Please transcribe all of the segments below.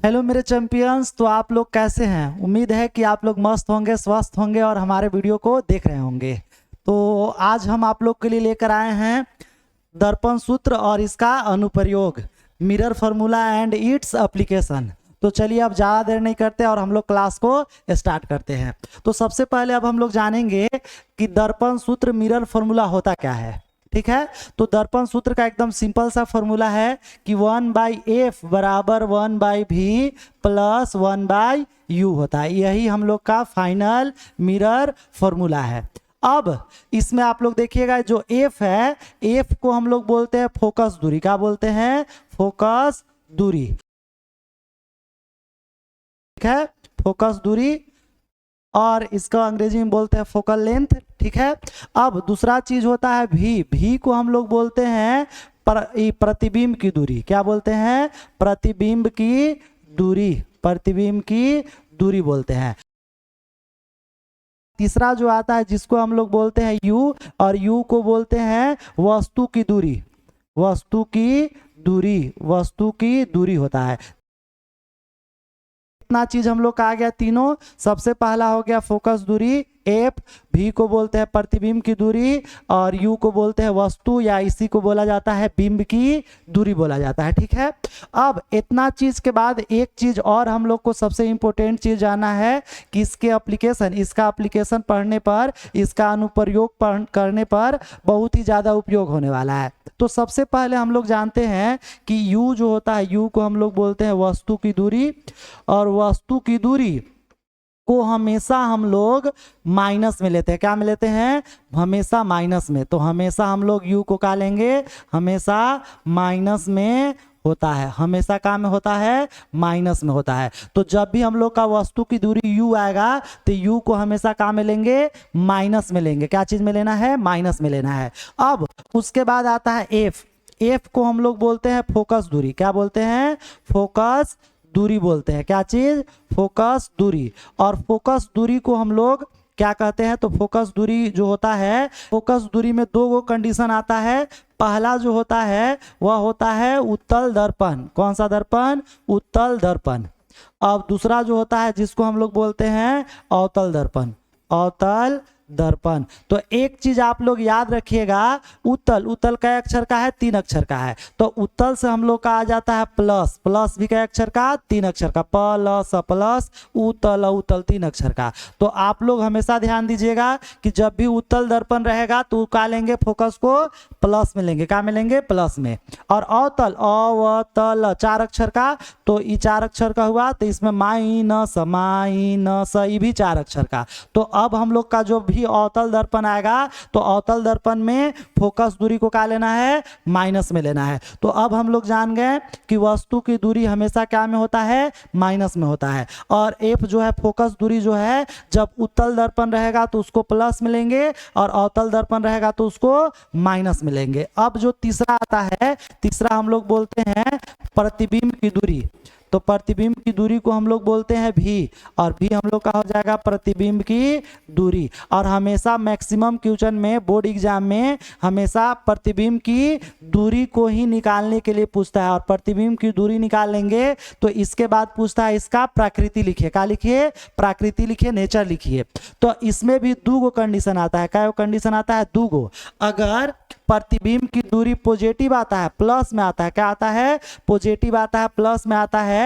Hello मेरे champions, तो आप लोग कैसे हैं? उम्मीद है कि आप लोग मस्त होंगे, स्वस्थ होंगे और हमारे वीडियो को देख रहे होंगे। तो आज हम आप लोग के लिए लेकर आए हैं दर्पण सूत्र और इसका अनुप्रयोग, mirror formula and its application. तो चलिए अब ज़्यादा देर नहीं करते और हम लोग क्लास को स्टार्ट करते हैं। तो सबसे पहले अब हम लोग जानेंगे कि दर्पण सूत्र मिरर फार्मूला होता क्या है। ठीक है, तो दर्पण सूत्र का एकदम सिंपल सा फॉर्मूला है कि 1/f बराबर 1/v प्लस 1/u होता है। यही हम लोग का फाइनल मिरर फॉर्मूला है। अब इसमें आप लोग देखिएगा, जो f है, f को हम लोग बोलते हैं फोकस दूरी। क्या बोलते हैं? फोकस दूरी। ठीक है, फोकस दूरी, और इसका अंग्रेजी में बोलते हैं फोकल लेंथ। ठीक है, अब दूसरा चीज होता है भी को हम लोग बोलते हैं प्रतिबिंब की दूरी। क्या बोलते हैं? प्रतिबिंब की दूरी, प्रतिबिंब की दूरी बोलते हैं। तीसरा जो आता है जिसको हम लोग बोलते हैं u, और u को बोलते हैं वस्तु की दूरी। वस्तु की दूरी, वस्तु की दूरी होता है। इतना चीज हम लोग का आ गया तीनों। सबसे पहला हो गया फोकस दूरी f, भी को बोलते हैं प्रतिबिंब की दूरी, और u को बोलते हैं वस्तु या इसी को बोला जाता है बिंब की दूरी बोला जाता है। ठीक है, अब इतना चीज के बाद एक चीज और हम लोग को सबसे इंपॉर्टेंट चीज जानना है कि इसके एप्लीकेशन, इसका एप्लीकेशन पढ़ने पर, इसका अनुप्रयोग करने पर बहुत ही ज्यादा उपयोग होने वाला है। तो सबसे पहले हम लोग जानते हैं कि u जो होता है, u को हम लोग बोलते हैं वस्तु की दूरी, और वस्तु की दूरी को हमेशा हम लोग माइनस में लेते हैं। क्या में लेते हैं? हमेशा माइनस में। तो हमेशा हम लोग u को क्या लेंगे? हमेशा माइनस में होता है। हमेशा क्या में होता है? माइनस में होता है। तो जब भी हम लोग का वस्तु की दूरी u आएगा तो u को हमेशा क्या में लेंगे? माइनस में लेंगे। क्या चीज में लेना है? माइनस में लेना है। अब उसके बाद आता है f। f को हम लोग बोलते हैं फोकस दूरी। क्या बोलते हैं? फोकस दूरी बोलते हैं। क्या चीज? फोकस दूरी। और फोकस दूरी को हम लोग क्या कहते हैं? तो फोकस दूरी जो होता है, फोकस दूरी में दो गो कंडीशन आता है। पहला जो होता है वह होता है उत्तल दर्पण। कौन सा दर्पण? उत्तल दर्पण। अब दूसरा जो होता है जिसको हम लोग बोलते हैं अवतल दर्पण। अवतल दर्पण। तो एक चीज आप लोग याद रखिएगा, उत्तल, उत्तल कै अक्षर का है? 3 अक्षर का है। तो उत्तल से हम लोग का आ जाता है प्लस, प्लस भी कै अक्षर का? 3 अक्षर का, प्लस प्लस उत्तल, उत्तल 3 अक्षर का। तो आप लोग हमेशा ध्यान दीजिएगा कि जब भी उत्तल दर्पण रहेगा तो क्या लेंगे? फोकस को प्लस में लेंगे। क्या में लेंगे? प्लस में। और अवतल, अवतल 4 अक्षर का, तो ये 4 अक्षर का हुआ, तो इसमें माइनस, माइनस ये भी 4 अक्षर का। तो अब हम लोग का जो भी अवतल दर्पण आएगा तो अवतल दर्पण में फोकस दूरी को क्या लेना है? माइनस में लेना है। तो अब हम लोग जान गए कि वस्तु की दूरी हमेशा क्या में होता है? माइनस में होता है। और f जो है फोकस दूरी जो है, जब उत्तल दर्पण रहेगा तो उसको प्लस में लेंगे, और अवतल दर्पण रहेगा तो उसको माइनस में लेंगे। अब जो तीसरा आता है, तीसरा हम लोग बोलते हैं प्रतिबिंब की दूरी। तो प्रतिबिंब की दूरी को हम लोग बोलते हैं भी, और भी हम लोग का हो जाएगा प्रतिबिंब की दूरी। और हमेशा मैक्सिमम क्वेश्चन में, बोर्ड एग्जाम में हमेशा प्रतिबिंब की दूरी को ही निकालने के लिए पूछता है। और प्रतिबिंब की दूरी निकाल लेंगे तो इसके बाद पूछता है इसका प्रकृति लिखिए। क्या लिखिए? प्रकृति लिखिए, नेचर लिखिए। तो इसमें भी 2 गो कंडीशन आता है। क्या कंडीशन आता है? 2 गो। अगर प्रतिबिंब की दूरी पॉजिटिव आता है, प्लस में आता है, क्या आता है? पॉजिटिव आता है, प्लस में आता है,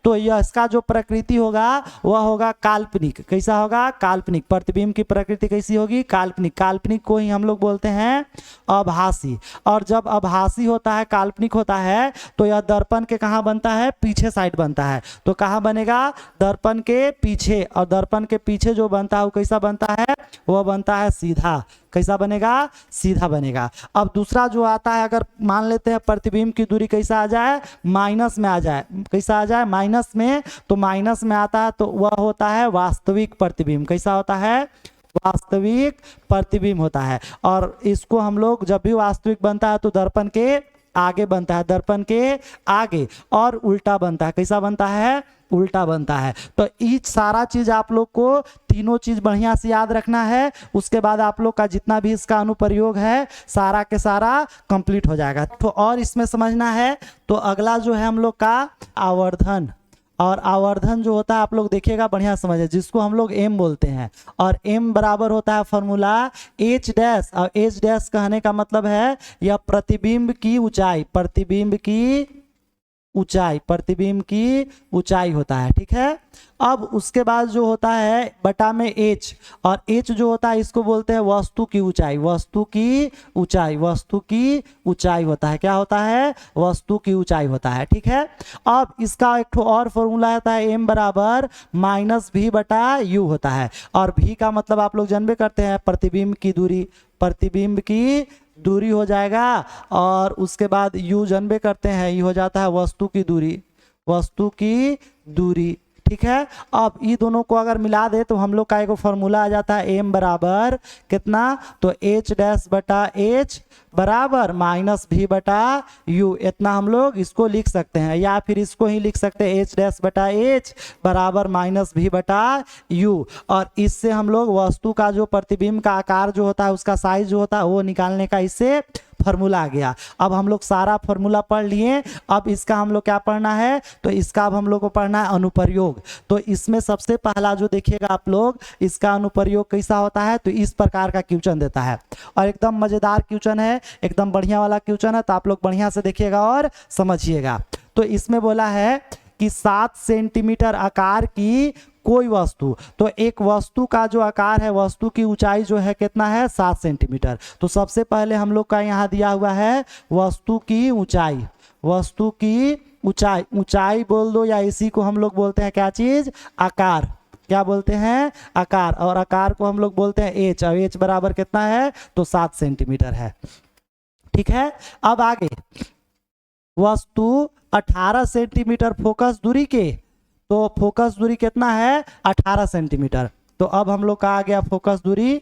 तो यह इसका जो प्रकृति होगा वह होगा काल्पनिक। कैसा होगा? काल्पनिक। प्रतिबिंब की प्रकृति कैसी होगी? काल्पनिक। काल्पनिक को ही हम लोग बोलते हैं आभासी। और जब आभासी होता है, काल्पनिक होता है, तो यह दर्पण के कहाँ बनता है? पीछे साइड बनता है। तो कहाँ बनेगा? दर्पण के पीछे। और दर्पण के पीछे जो बनता है वो कैसा बनता है? वह बनता है सीधा। कैसा बनेगा? सीधा बनेगा। अब दूसरा जो आता है, अगर मान लेते हैं प्रतिबिंब की दूरी कैसा आ जाए? माइनस में आ जाए। कैसा आ जाए? माइनस में। तो माइनस में आता है तो वह होता है वास्तविक प्रतिबिंब। कैसा होता है? वास्तविक प्रतिबिंब होता है। और इसको हम लोग जब भी वास्तविक बनता है तो दर्पण के आगे बनता है, दर्पण के आगे, और उल्टा बनता है। कैसा बनता है? उल्टा बनता है। तो ये सारा चीज आप लोग को, तीनों चीज बढ़िया से याद रखना है। उसके बाद आप लोग का जितना भी इसका अनुप्रयोग है सारा के सारा कंप्लीट हो जाएगा। तो और इसमें समझना है तो अगला जो है हम लोग का आवर्धन, और आवर्धन जो होता है आप लोग देखिएगा बढ़िया समझिए, जिसको हम लोग m बोलते हैं, और m बराबर होता है फॉर्मूला h डैश, और h डैश कहने का मतलब है यह प्रतिबिंब की ऊंचाई, प्रतिबिंब की ऊंचाई, प्रतिबिंब की ऊंचाई होता है। ठीक है, अब उसके बाद जो होता है बटा में h, और h जो होता है इसको बोलते हैं वस्तु की ऊंचाई, वस्तु की ऊंचाई, वस्तु की ऊंचाई होता है, क्या होता है, वस्तु की ऊंचाई होता है। ठीक है, अब इसका एक और फॉर्मूला होता है m बराबर माइनस v बटा u होता है, और v का मतलब आप लोग जानबे करते हैं प्रतिबिंब की दूरी, प्रतिबिंब की दूरी हो जाएगा, और उसके बाद u जानबे करते हैं ये हो जाता है वस्तु की दूरी, वस्तु की दूरी। ठीक है, अब ये दोनों को अगर मिला दे तो हम लोग का एक फॉर्मूला आ जाता है m बराबर कितना, तो h डैश बटा h बराबर माइनस v बटा u, इतना हम लोग इसको लिख सकते हैं, या फिर इसको ही लिख सकते हैं h डैश बटा h बराबर माइनस v बटा u, और इससे हम लोग वस्तु का जो प्रतिबिंब का आकार जो होता है उसका साइज जो होता है वो निकालने का इससे फॉर्मूला आ गया। अब हम लोग सारा फॉर्मूला पढ़ लिए, अब इसका हम लोग क्या पढ़ना है, तो इसका अब हम लोग को पढ़ना है अनुप्रयोग। तो इसमें सबसे पहला जो देखिएगा आप लोग, इसका अनुप्रयोग कैसा होता है, तो इस प्रकार का क्वेश्चन देता है, और एकदम मजेदार क्वेश्चन है, एकदम बढ़िया वाला क्वेश्चन है, तो आप लोग बढ़िया से देखिएगा और समझिएगा। तो इसमें बोला है कि 7 सेंटीमीटर आकार की कोई वस्तु, तो एक वस्तु का जो आकार है, वस्तु की ऊंचाई जो है कितना है, 7 सेंटीमीटर। तो सबसे पहले हम लोग का यहाँ दिया हुआ है वस्तु की ऊंचाई, वस्तु की ऊंचाई, ऊंचाई बोल दो या इसी को हम लोग बोलते हैं क्या चीज, आकार, क्या बोलते हैं, आकार, और आकार को हम लोग बोलते हैं h, और h बराबर कितना है, तो 7 सेंटीमीटर है। ठीक है, अब आगे वस्तु 18 सेंटीमीटर फोकस दूरी के, तो फोकस दूरी कितना है, 18 सेंटीमीटर। तो अब हम लोग का आ गया फोकस दूरी,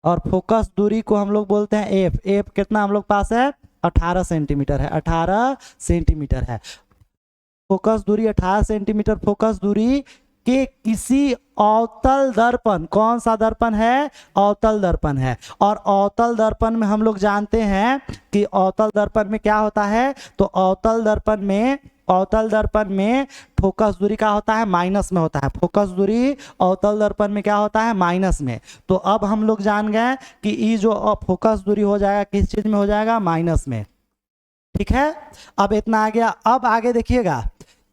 और फोकस दूरी को हम लोग बोलते हैं f, f कितना हम लोग पास है, 18 सेंटीमीटर है, 18 सेंटीमीटर है। फोकस दूरी 18 सेंटीमीटर, फोकस दूरी के किसी अवतल दर्पण, कौन सा दर्पण है, अवतल दर्पण है, और अवतल दर्पण में हम लोग जानते हैं कि अवतल दर्पण में क्या होता है, तो अवतल दर्पण में, अवतल दर्पण में फोकस दूरी का होता है माइनस में होता है, फोकस दूरी अवतल दर्पण में क्या होता है, माइनस में। तो अब हम लोग जान गए कि ये जो फोकस दूरी हो जाएगा किस चीज में हो जाएगा, माइनस में। ठीक है, अब इतना आ गया। अब आगे देखिएगा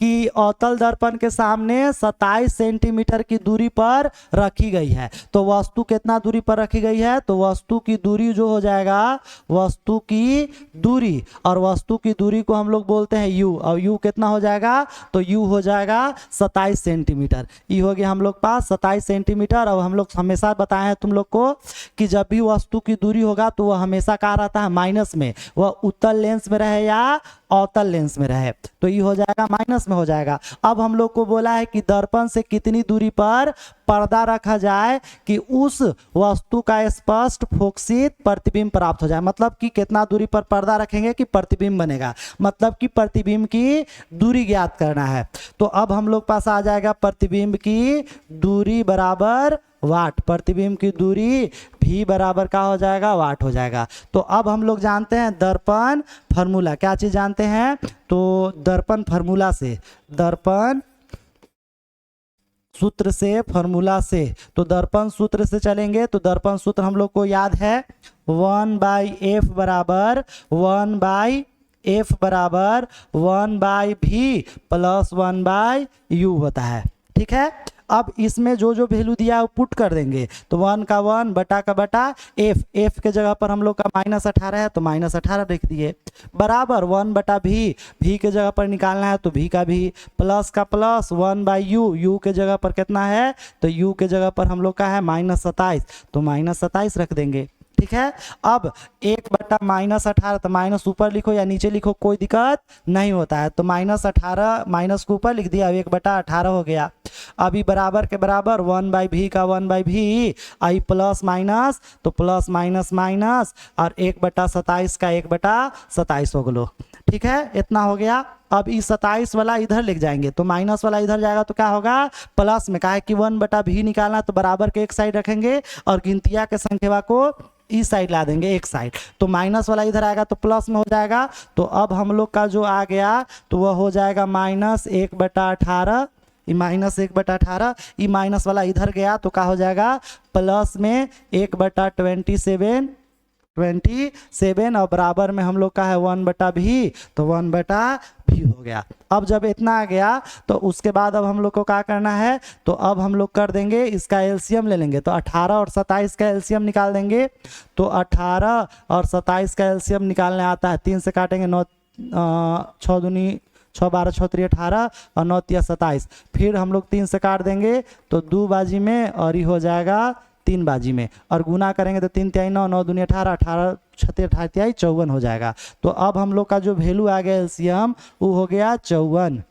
कि अवतल दर्पण के सामने 27 सेंटीमीटर की दूरी पर रखी गई है, तो वस्तु कितना दूरी पर रखी गई है, तो वस्तु की दूरी जो हो जाएगा, वस्तु की दूरी, और वस्तु की दूरी को हम लोग बोलते हैं u, और u कितना हो जाएगा, तो u हो जाएगा 27 सेंटीमीटर। ये हो गया हम लोग पास 27 सेंटीमीटर। और हम लोग हमेशा बताए हैं तुम लोग को कि जब भी वस्तु की दूरी होगा तो वह हमेशा कहाँ रहता है, माइनस में, वह उत्तल लेंस में रहे या अवतल लेंस में रहे, तो ये हो जाएगा माइनस में हो जाएगा। अब हम लोग को बोला है कि दर्पण से कितनी दूरी पर पर्दा रखा जाए कि उस वस्तु का स्पष्ट फोकसित प्रतिबिंब प्राप्त हो जाए, मतलब कि कितना दूरी पर पर्दा रखेंगे कि प्रतिबिंब बनेगा, मतलब कि प्रतिबिंब की दूरी ज्ञात करना है। तो अब हम लोग पास आ जाएगा प्रतिबिंब की दूरी बराबर वाट, प्रतिबिंब की दूरी भी बराबर का हो जाएगा, वाट हो जाएगा। तो अब हम लोग जानते हैं दर्पण फार्मूला, क्या चीज जानते हैं, तो दर्पण फार्मूला से, दर्पण सूत्र से, फार्मूला से, तो दर्पण सूत्र से चलेंगे। तो दर्पण सूत्र हम लोग को याद है 1/f बराबर 1/f बराबर 1/v प्लस 1/u होता है। ठीक है, अब इसमें जो जो वैल्यू दिया है वो पुट कर देंगे, तो 1 का 1 बटा का बटा f, f के जगह पर हम लोग का -18 है तो -18 लिख दिए, बराबर 1 बटा v, v के जगह पर निकालना है तो v का v, प्लस का प्लस 1/u, u के जगह पर कितना है, तो u के जगह पर हम लोग का है -27, तो -27 रख देंगे। ठीक है, अब 1 बटा -18, तो माइनस ऊपर लिखो या नीचे लिखो कोई दिक्कत नहीं होता है, तो -18 माइनस को ऊपर लिख दिया, 1 बटा 18 हो गया। अभी बराबर के बराबर 1/v का 1/v, आई प्लस माइनस तो प्लस माइनस माइनस, और 1 बटा 27 का 1 बटा 27 हो गलो। ठीक है, इतना हो गया। अब इस 27 वाला इधर लिख जाएंगे, तो माइनस वाला इधर जाएगा तो क्या होगा, प्लस में, कहा है कि 1 बटा v निकालना, तो बराबर के एक साइड रखेंगे और गिनतिया के संख्या को इस साइड ला देंगे एक साइड, तो माइनस वाला इधर आएगा तो प्लस में हो जाएगा। तो अब हम लोग का जो आ गया तो वह हो जाएगा -1/18, माइनस 1/18, ये माइनस वाला इधर गया तो क्या हो जाएगा प्लस में 1/27 और बराबर में हम लोग का है 1/v, तो 1/v हो गया। अब जब इतना आ गया तो उसके बाद अब हम लोग को क्या करना है, तो अब हम लोग कर देंगे इसका एलसीएम ले लेंगे, तो 18 और 27 का एलसीएम निकाल देंगे। तो 18 और 27 का एलसीएम निकालने आता है, 3 से काटेंगे 9 6 दूनी 6 12 6 3 18 और 9 3 27, फिर हम लोग 3 से काट देंगे तो 2 बाजी में और ये हो जाएगा 3 बाजी में, और गुना करेंगे तो 3 तिहाई 9 9 दूनी 18 18 6 18 तिहाई 54 हो जाएगा। तो अब हम लोग का जो वैल्यू आ गया एलसीएम वो हो गया 54।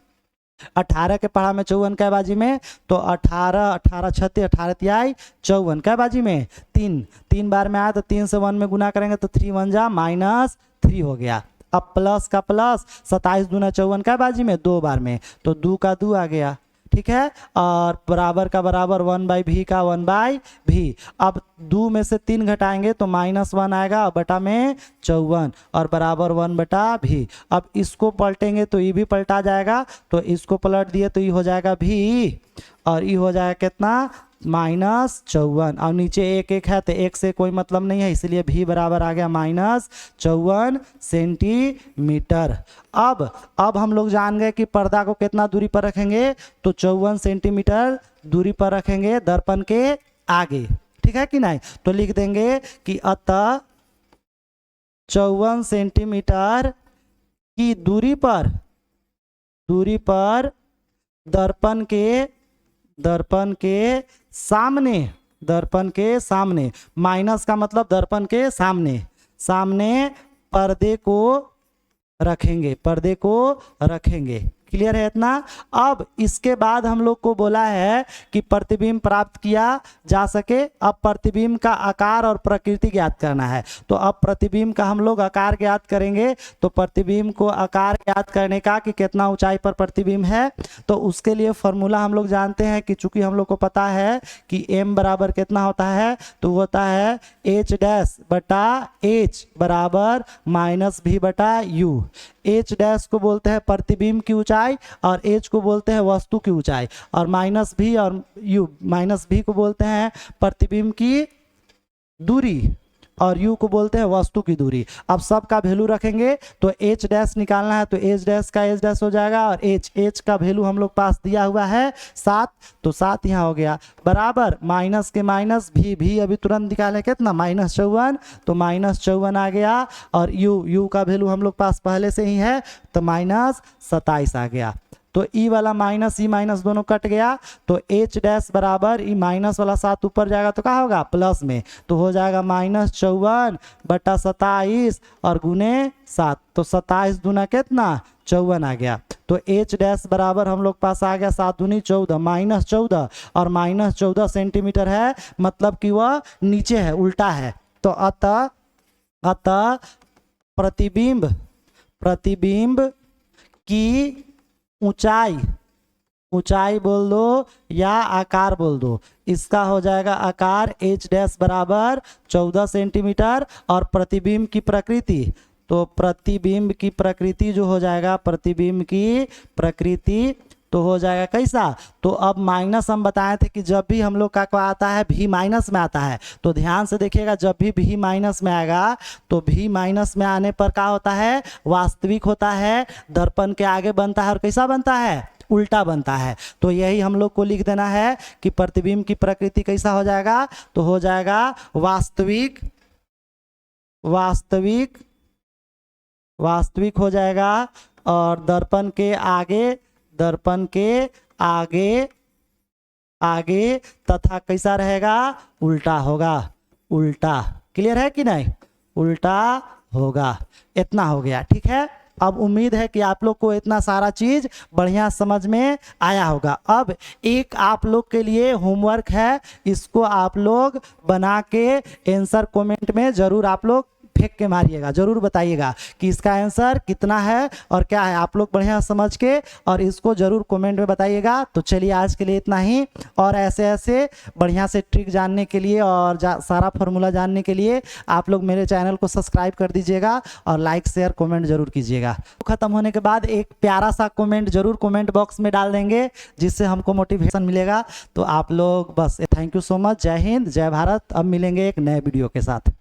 18 के पढ़ा में 54 कै बाजी में, तो 18 18 36 18 तिहाई 54 कै बाजी में 3 बार में आया, तो 3 से 1 में गुना करेंगे तो 3 1 जा -3 हो गया। अब प्लस का प्लस 27 दूना 54 कै बाजी में 2 बार में, तो 2 का 2 आ गया, ठीक है, और बराबर का बराबर 1/v का 1/v। अब 2 में से 3 घटाएंगे तो -1 आएगा और बटा में 54 और बराबर 1/v। अब इसको पलटेंगे तो ये भी पलटा जाएगा, तो इसको पलट दिए तो ये हो जाएगा v और ये हो जाएगा कितना -54, और नीचे 1 1 है तो 1 से कोई मतलब नहीं है, इसलिए v बराबर आ गया -54 सेंटीमीटर। अब हम लोग जान गए कि पर्दा को कितना दूरी पर रखेंगे, तो 54 सेंटीमीटर दूरी पर रखेंगे दर्पण के आगे, ठीक है कि नहीं। तो लिख देंगे कि अतः 54 सेंटीमीटर की दूरी पर दर्पण के सामने, माइनस का मतलब दर्पण के सामने पर्दे को रखेंगे। क्लियर है इतना। अब इसके बाद हम लोग को बोला है कि प्रतिबिंब प्राप्त किया जा सके। अब प्रतिबिंब का आकार और प्रकृति ज्ञात करना है, तो अब प्रतिबिंब का हम लोग आकार ज्ञात करेंगे। तो प्रतिबिंब को आकार ज्ञात करने का कि कितना ऊंचाई पर प्रतिबिंब है, तो उसके लिए फॉर्मूला हम लोग जानते हैं कि चूंकि हम लोग को पता है कि m बराबर कितना होता है, तो होता है h' बराबर -v/u। h' को बोलते हैं प्रतिबिंब की ऊंचाई और h को बोलते हैं वस्तु की ऊंचाई, और -v और u, -v को बोलते हैं प्रतिबिंब की दूरी और u को बोलते हैं वस्तु की दूरी। अब सब का वैल्यू रखेंगे, तो h' निकालना है, तो h' का h' हो जाएगा, और h का वैल्यू हम लोग पास दिया हुआ है 7, तो 7 यहाँ हो गया, बराबर माइनस के माइनस v अभी तुरंत निकालें कितना -54, तो -54 आ गया, और u का वैल्यू हम लोग पास पहले से ही है, तो -27 आ गया। तो ई वाला माइनस ई माइनस दोनों कट गया, तो h' बराबर ई माइनस वाला 7 ऊपर जाएगा तो क्या होगा प्लस में, तो हो जाएगा -54/27 और गुने 7, तो 27 दूना कितना 54 आ गया। तो h' बराबर हम लोग पास आ गया 7 दूनी 14 -14 और -14 सेंटीमीटर है, मतलब कि वह नीचे है, उल्टा है। तो अतः प्रतिबिंब की ऊंचाई बोल दो या आकार बोल दो, इसका हो जाएगा आकार h' बराबर 14 सेंटीमीटर, और प्रतिबिंब की प्रकृति, तो प्रतिबिंब की प्रकृति जो हो जाएगा, प्रतिबिंब की प्रकृति तो हो जाएगा कैसा, तो अब माइनस हम बताए थे कि जब भी हम लोग का आता है v माइनस में आता है, तो ध्यान से देखिएगा, जब भी v माइनस में आएगा तो v माइनस में आने पर क्या होता है, वास्तविक होता है, दर्पण के आगे बनता है, और कैसा बनता है, उल्टा बनता है। तो यही हम लोग को लिख देना है कि प्रतिबिंब की प्रकृति कैसा हो जाएगा, तो हो जाएगा वास्तविक हो जाएगा, और दर्पण के आगे तथा कैसा रहेगा, उल्टा होगा, उल्टा। क्लियर है कि नहीं, उल्टा होगा। इतना हो गया, ठीक है। अब उम्मीद है कि आप लोग को इतना सारा चीज बढ़िया समझ में आया होगा। अब एक आप लोग के लिए होमवर्क है, इसको आप लोग बना के आंसर कमेंट में जरूर आप लोग फेंक के मारिएगा, जरूर बताइएगा कि इसका आंसर कितना है और क्या है। आप लोग बढ़िया समझ के और इसको जरूर कमेंट में बताइएगा। तो चलिए आज के लिए इतना ही, और ऐसे ऐसे बढ़िया से ट्रिक जानने के लिए और सारा फॉर्मूला जानने के लिए आप लोग मेरे चैनल को सब्सक्राइब कर दीजिएगा और लाइक शेयर कमेंट जरूर कीजिएगा। खत्म होने के बाद एक प्यारा सा कमेंट जरूर कमेंट बॉक्स में डाल देंगे, जिससे हमको मोटिवेशन मिलेगा। तो आप लोग बस थैंक यू सो मच। जय हिंद, जय भारत। अब मिलेंगे एक नए वीडियो के साथ।